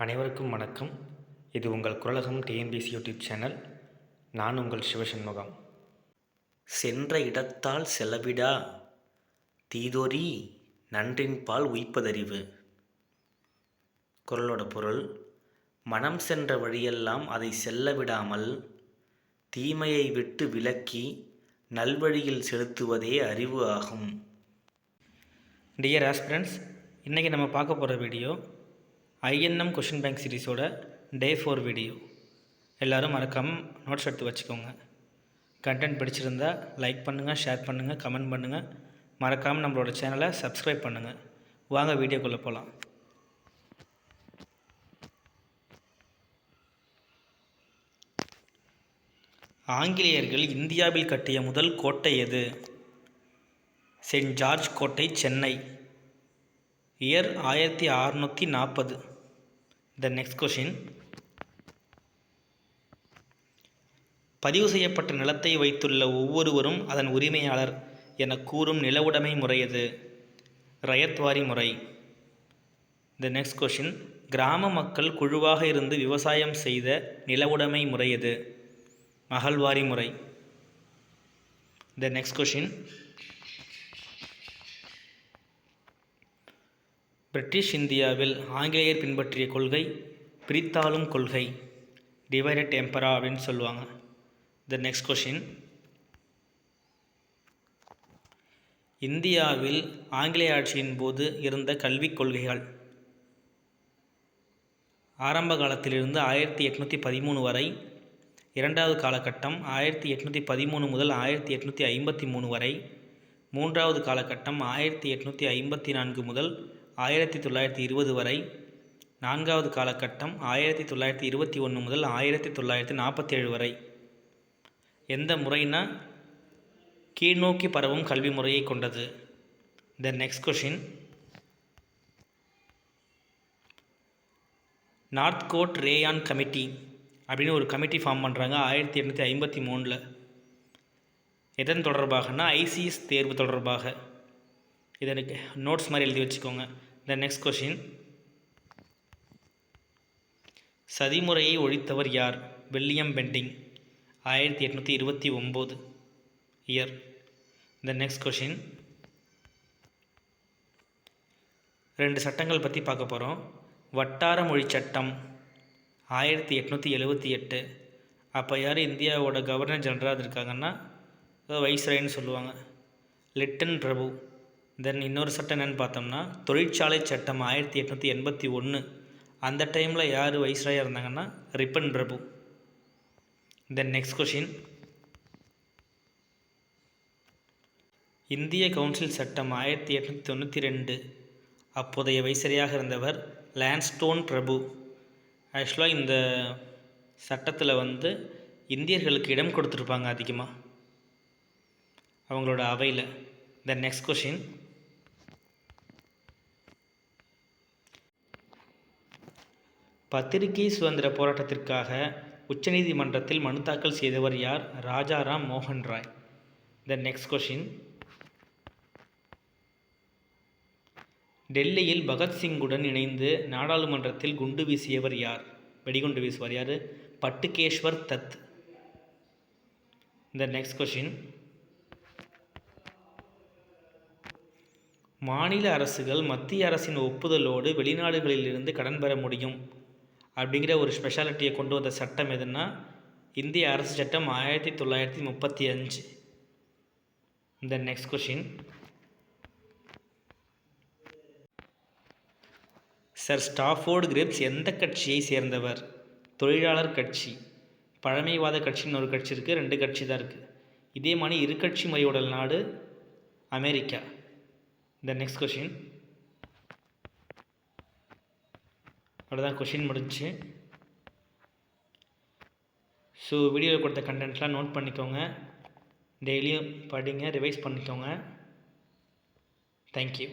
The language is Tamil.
அனைவருக்கும் வணக்கம். இது உங்கள் குரலகம் டிஎன்பிஎஸ்சி யூடியூப் சேனல். நான் உங்கள் சிவசண்முகம். சென்ற இடத்தால் செலவிடா தீதொரி நன்றின்பால் உய்ப்பதறிவு. குரலோட பொருள்: மனம் சென்ற வழியெல்லாம் அதை செல்ல விடாமல் தீமையை விட்டு விலக்கி நல்வழியில் செலுத்துவதே அறிவு ஆகும். டியர் ஆஸ்பிரண்ட்ஸ், இன்றைக்கி நம்ம பார்க்க போகிற வீடியோ ஐஎன்எம் கொஷின் பேங்க் சீரீஸோட டே 4 வீடியோ. எல்லோரும் மறக்காமல் நோட்ஸ் எடுத்து வச்சுக்கோங்க. கண்டென்ட் பிடிச்சிருந்தா லைக் பண்ணுங்கள், ஷேர் பண்ணுங்கள், கமெண்ட் பண்ணுங்கள். மறக்காமல் நம்மளோட சேனலை சப்ஸ்கிரைப் பண்ணுங்கள். வாங்க வீடியோக்குள்ளே போகலாம். ஆங்கிலேயர்கள் இந்தியாவில் கட்டிய முதல் கோட்டை எது? செயின்ட் ஜார்ஜ் கோட்டை, Chennai. Year 1640. The next question. பதிவு செய்யப்பட்ட நிலத்தை வைத்துள்ள ஒவ்வொருவரும் அதன் உரிமையாளர் என கூறும் நிலவுடைமை முறையது? ரயத்வாரி முறை. The next question. கிராம மக்கள் குழுவாக இருந்து விவசாயம் செய்த நிலவுடைமை முறையது? மகள்வாரி முறை. The next question. பிரிட்டிஷ் இந்தியாவில் ஆங்கிலேயர் பின்பற்றிய கொள்கை பிரித்தாளும் கொள்கை, டிவைடட் எம்பரா அப்படின்னு சொல்லுவாங்க. த நெக்ஸ்ட் கொஷின். இந்தியாவில் ஆங்கிலேய ஆட்சியின் போது இருந்த கல்விக் கொள்கைகள். ஆரம்ப காலத்திலிருந்து 1813 வரை. இரண்டாவது காலகட்டம் 1813 முதல் 1853 வரை. மூன்றாவது காலகட்டம் 1854 முதல் 1920 வரை. நான்காவது காலகட்டம் 1921 முதல் 1947 வரை. எந்த முறைனா கீழ்நோக்கி பரவும் கல்வி முறையை கொண்டது. The next question. நார்த் கோட் ரேயான் கமிட்டி அப்படின்னு ஒரு கமிட்டி ஃபார்ம் பண்ணுறாங்க 1853. எதன் தொடர்பாகனா ஐசிஎஸ் தேர்வு தொடர்பாக. இதை நோட்ஸ் மாதிரி எழுதி வச்சுக்கோங்க. த நெக்ஸ்ட் கொஷின். சதிமுறையை ஒழித்தவர் யார்? William Bentinck, 1829. இயர். த நெக்ஸ்ட் கொஷின். 2 சட்டங்கள் பற்றி பார்க்க போகிறோம். வட்டார மொழி சட்டம் 1878. அப்போ யார் இந்தியாவோட கவர்னர் ஜெனரலாக இருக்காங்கன்னா வைஸ்ராய்ன்னு சொல்லுவாங்க, லிட்டன் பிரபு. தென் இன்னொரு சட்டம் என்னென்னு பார்த்தோம்னா தொழிற்சாலை சட்டம் 1881. அந்த டைமில் யார் வைஸ்ராயாக இருந்தாங்கன்னா ரிப்பன் பிரபு. Then next question. இந்திய கவுன்சில் சட்டம் 1892. அப்போதைய வைஸ்ராயாக இருந்தவர் லான்ஸ்டோன் பிரபு. ஆக்சுவலாக இந்த சட்டத்தில் இந்தியர்களுக்கு இடம் கொடுத்துருப்பாங்க அதிகமாக அவங்களோட அவையில். த நெக்ஸ்ட் கொஷின். பத்திரிகை சுதந்திர போராட்டத்திற்காக உச்சநீதிமன்றத்தில் மனு தாக்கல் செய்தவர் யார்? ராஜாராம் மோகன் ராய். த நெக்ஸ்ட் கொஷின். டெல்லியில் பகத்சிங்குடன் இணைந்து நாடாளுமன்றத்தில் குண்டு வீசியவர் யார்? வெடிகுண்டு வீசுவார் யார்? பட்டுகேஸ்வர் தத். த நெக்ஸ்ட் கொஷின். மாநில அரசுகள் மத்திய அரசின் ஒப்புதலோடு வெளிநாடுகளிலிருந்து கடன் பெற முடியும் அப்படிங்கிற ஒரு ஸ்பெஷாலிட்டியை கொண்டு வந்த சட்டம் எதுன்னா இந்திய அரசு சட்டம் 1935. இந்த next question. Sir Stafford grips எந்த கட்சியை சேர்ந்தவர்? தொழிலாளர் கட்சி. பழமைவாத கட்சின்னு ஒரு கட்சி இருக்குது, 2 கட்சி தான் இருக்குது. இதே மாதிரி இருகட்சி முறையோட நாடு அமெரிக்கா. இந்த நெக்ஸ்ட் கொஷின். அவ்வளோதான், கொஷின் முடிஞ்சு. ஸோ வீடியோவில் கொடுத்த கண்டென்ட்லாம் நோட் பண்ணிக்கோங்க, டெய்லியும் படிங்க, ரிவைஸ் பண்ணிக்கோங்க. தேங்க்யூ.